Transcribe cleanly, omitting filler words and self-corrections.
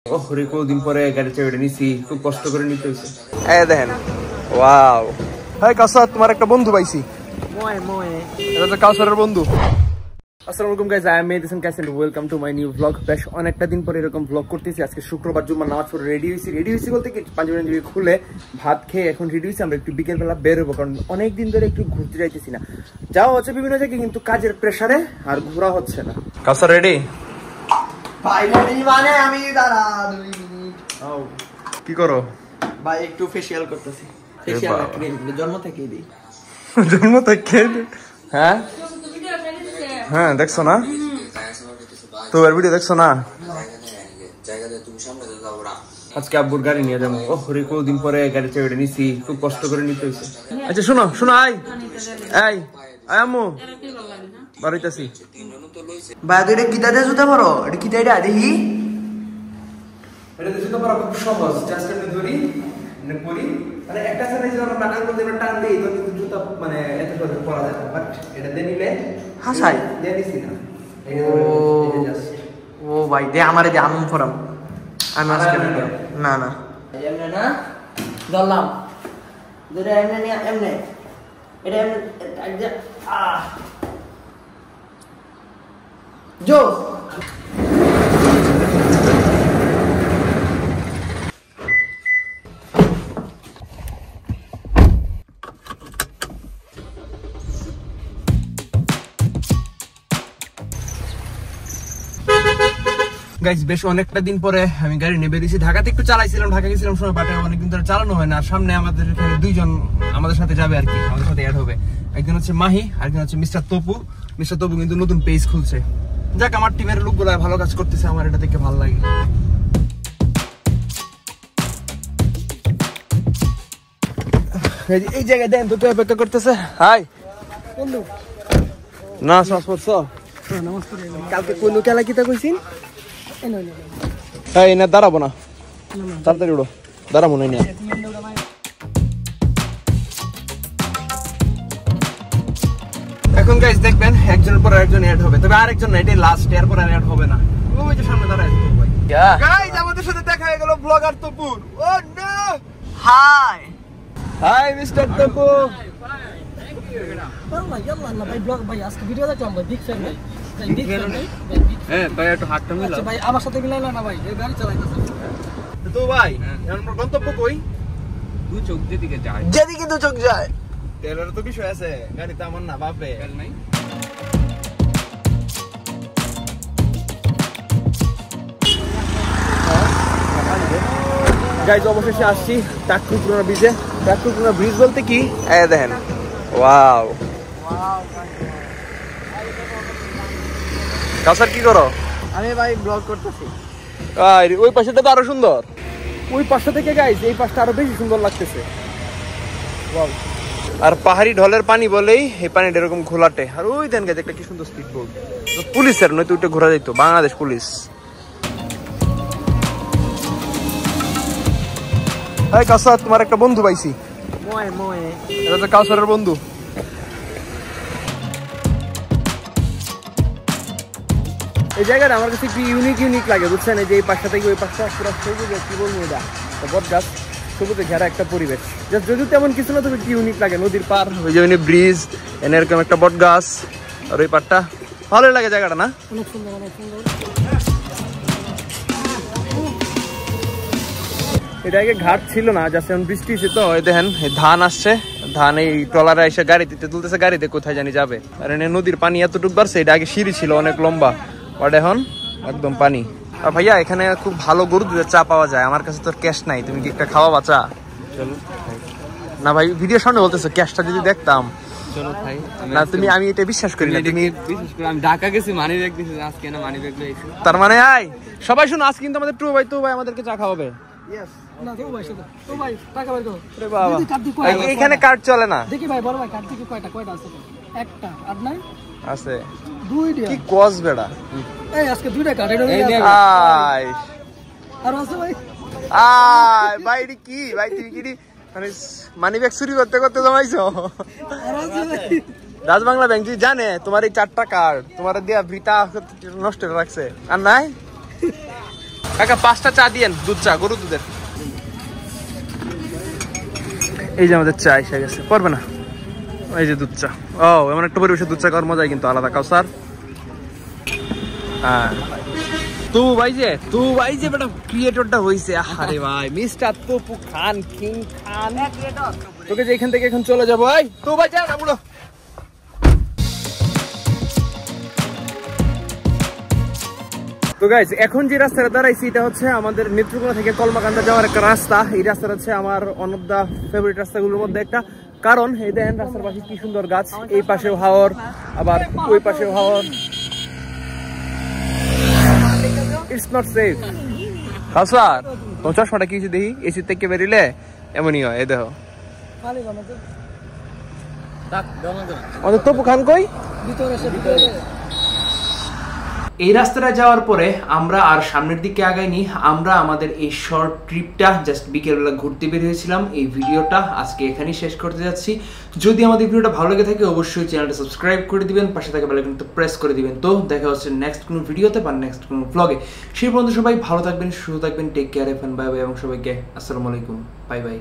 দিন পরে গাড়ি চাবিটা নিছি, খুব কষ্ট করে নিতে হইছে। এই দেখেন, ওয়াও। হাই কাউসার, তোমার একটা বন্ধু পাইছি। এটা তো কাউসারের বন্ধু। আসসালামু আলাইকুম গাইস, আই এম মেডিসন ক্যাসেন্ট, welcome to my new vlog. বেশ অনেকটা দিন পরে এরকম ব্লগ করতেছি। আজকে শুক্রবার, জুম্মার নামাজ পড়ে রেডি হয়েছি বলতে কি পাঞ্জাবি খুলে ভাত খেয়ে এখন রেডি হয়েছি। আমরা একটু বিকেলবেলা বের হবো, কারণ অনেকদিন ধরে একটু ঘুরতে যাইতেছি না। যাওয়া হচ্ছে বিভিন্ন জায়গায়, কিন্তু কাজের প্রেসারে আর ঘোরা হচ্ছে না। কাউসার রেডি? মানে আমি দাঁড়া 2 মিনিট। কি করো ভাই? একটু ফেসিয়াল করতেছি। ফেসিয়াল জন্ম থেকেই দিই। জন্ম থেকে? হ্যাঁ হ্যাঁ, দেখছো না তো এর ভিডিও দেখছো না? আজকে আব্বুর গাড়ি নিয়ে যাবো। দিন পরে গাড়ি চাবিটা নিছি, খুব কষ্ট করে নিতে হয়েছে। আচ্ছা শোনো শোনো, আই আই আই আম্মু বাড়িতেছি। ভাই তুই এটা কিতাতে জুতা পরো? এটা কিতা? এটা দেখি। এটা জুতা পরা খুব সহজ, জাস্ট আমি ধরি মানে পরি, মানে একটা সাইডে যদি আমরা টান করতে টান দেই তো কিন্তু জুতা মানে এত সহজে পরা যায় না। বাট এটা দিয়ে নিলে হাসাই দিয়ে দিছি না। ও ভাই দে আমারে দে, আমি পরাম। আমি আজকে না না এমনে না ধরলাম, দুটো এমনে নিয়ে এমনে এটা এমনে জোস। গাইস বেশ অনেকটা দিন পরে আমি গাড়ি নিয়ে বেরিয়েছি। ঢাকাতে একটু চালাইছিলাম, ঢাকা গেছিলাম সময়, বাট অনেকদিন ধরে চালানো হয় না। আর সামনে আমাদের এখানে দুইজন আমাদের সাথে যাবে আর কি, আমাদের সাথে অ্যাড হবে। একজন হচ্ছে মাহি, আরেকজন হচ্ছে মিস্টার তপু। মিস্টার তপু কিন্তু নতুন পেজ খুলছে। যাক, আমার টিমের লোকগুলো ভালো কাজ করতেছে, আমার এটা দেখে ভালো লাগে। এই জায়গায় দেন তো, তুই অপেক্ষা করতেছে। হাই বন্ধু। না শ্বাস পড়ছো? কালকে কোন খেলা কিতা কইছিন? এই না দাঁড়াবো না, তাড়াতাড়ি উঠো, দাঁড়াবো না। এখন গাইস দেখবেন একজনের পর একজন অ্যাড হবে, তবে আরেকজন না, এটাই লাস্ট, এরপর আর অ্যাড হবে না। ওই যে সামনে দাঁড়ায় তপু ভাই। গাইস আমাদের সাথে দেখা হয়ে গেল ব্লগার তপুর। Oh no, hi hi mister Topu. ভাই ব্লগ ভাই আজকে ভিডিও দেখলাম ভাই, বিগ ফ্যান ভাই। হ্যাঁ ভাই, একটু হাতটা মিলাও। আচ্ছা ভাই আমার সাথে মিলাইলা না ভাই, এই গাড়ি চালাইতেছে তো ভাই। আমরা গন্তব্য কই? দুই চোখ যেদিকে যায়, যেদিকে দু চোখ যায়। তেলের তো বিষয় আছে, গাড়ি তো আমার না বাপে নাই। গাইজ অবশেষে আসছি টাকুরপুরা ব্রিজে। টাকুরপুরা ব্রিজ বলতে কি, এই দেখেন, ওয়াও। কাউসার কি করো? আমি ভাই ব্লগ করতেছি। ওই পাশটা তো আরো সুন্দর, ওই পাশটা থেকে গাইজ এই পাশটা আরো বেশি সুন্দর লাগতেছে। আর পাহাড়ি ঢলের পানি বলেই এই পানিটা এরকম ঘোলাটে। আর ওই দেন গাইজ একটা কি সুন্দর স্পিড বোট, পুলিশের নয়তো উঠে ঘোরা যাইতো, বাংলাদেশ পুলিশ। হাই কাউসার, তোমার একটা বন্ধু পাইছি। এটা তো কাউসারের বন্ধু। এই জায়গাটা আমার কাছে একটু ইউনিক লাগে, বুঝছেন? এই যে এই পাশটা থেকে ওই পাশটা পুরো সবুজ, কি বলবো এটা, বট গাছ সবুজে ঘেরা একটা পরিবেশ। যদিও তেমন কিছু না, তবে একটু ইউনিক লাগে। নদীর পার, ওই যে ব্রিজ, এনে এরকম একটা বট গাছ, আর ওই পাড়টা ভালোই লাগে জায়গাটা, না? অনেক সুন্দর, অনেক সুন্দর। এটা আগে ঘাট ছিল না, জাস্ট এখন বৃষ্টি হচ্ছে তো। এই দেখেন ধান আসছে, ধান এই ট্রলারে এসে গাড়িতে তুলতেছে, গাড়িতে কোথায় জানি যাবে। আর এনে নদীর পানি এতটুকু বাড়ছে, এটা আগে সিঁড়ি ছিল অনেক লম্বা, বাট এখন একদম পানি। আর ভাইয়া এখানে খুব ভালো গরুর দুধের চা পাওয়া যায়। আমার কাছে তোর ক্যাশ নাই, তুমি কি একটা খাওয়াবা চা? চলো না ভাই, ভিডিওর সামনে বলতেছো, ক্যাশটা যদি দেখতাম। চলো ভাই না তুমি, আমি এটা বিশ্বাস করি না। তুমি বিশেষ করে আমি ঢাকা গেছি, মানি ব্যাগ দিছি, আজকে না মানি ব্যাগ লইছি। তার মানে আই সবাই শুনো, আজ কিন্তু আমাদের টু ভাই আমাদেরকে চা খাওয়াবে। না তো ভাই সাথে তো ভাই টাকা বের করো। আরে বাবা, এখানে কার্ড চলে না। দেখি ভাই বড় ভাই কার্ড থেকে কয়টা আছে? একটা আর নাই আছে, দুইটা। কি কস বেড়া, এই আজকে দুইটা কার্ড এটা নিয়ে আই আর আছে ভাই। আই ভাই এটা কি ভাই, তুমি কি মানে মানি ব্যাগ চুরি করতে করতে জমাইছো? আর আছে ভাই, রাজ বাংলা ব্যাংক জানে তোমার এই 4টা কার্ড তোমার দিয়া ভিটা নষ্ট করে রাখছে। আর নাই কাকা 5টা চা দিয়েন, দুধ চা, গরু দুধের। এই যে আমাদের চা এসে গেছে, পারবে না? এই যে দুধ চা। ও এমন একটা পরিবেশে দুধ চা খাওয়ার মজাই কিন্তু আলাদা। কাউসার হ্যাঁ তু ভাই যে বেটা ক্রিয়েটরটা হইছে। আরে ভাই মিস্টার তপু খান, কিং খান, তোকে যে এখান থেকে এখন চলে যাবো। ভাই তো ভাই যা না বুড়ো। তো গাইস এখন যে রাস্তাটা দাঁড়াইছি এটা হচ্ছে আমাদের নেত্রকোনা থেকে কলমাকান্দা যাওয়ার একটা রাস্তা। এই রাস্তাটা হচ্ছে আমার ওয়ান অফ দা ফেভারিট রাস্তাগুলোর মধ্যে একটা, কারণ এই দেখেন রাস্তার পাশে কি সুন্দর গাছ, এই পাশেও হাওর আবার ওই পাশেও হাওর। It's not safe. কাউসার তোমার চশমাটা কি দেখি, এসি থেকে বেরিলে এমনই হয়। এই দেখো আমাদের তপু খান কই? এই রাস্তাটা যাওয়ার পরে আমরা আর সামনের দিকে আগাইনি। আমরা আমাদের এই শর্ট ট্রিপটা জাস্ট বিকেলবেলা ঘুরতে বের হয়েছিলাম। এই ভিডিওটা আজকে এখানেই শেষ করতে যাচ্ছি। যদি আমাদের ভিডিওটা ভালো লেগে থাকে অবশ্যই চ্যানেলটা সাবস্ক্রাইব করে দিবেন, পাশে থাকা বেল আইকনটা প্রেস করে দিবেন। তো দেখা হচ্ছে নেক্সট কোনো ভিডিওতে বা নেক্সট কোনো ব্লগে। সেই পর্যন্ত সবাই ভালো থাকবেন, সুস্থ থাকবেন, টেক কেয়ার, এফ এন্ড বাই বাই, এবং সবাইকে আসসালামু আলাইকুম, বাই বাই।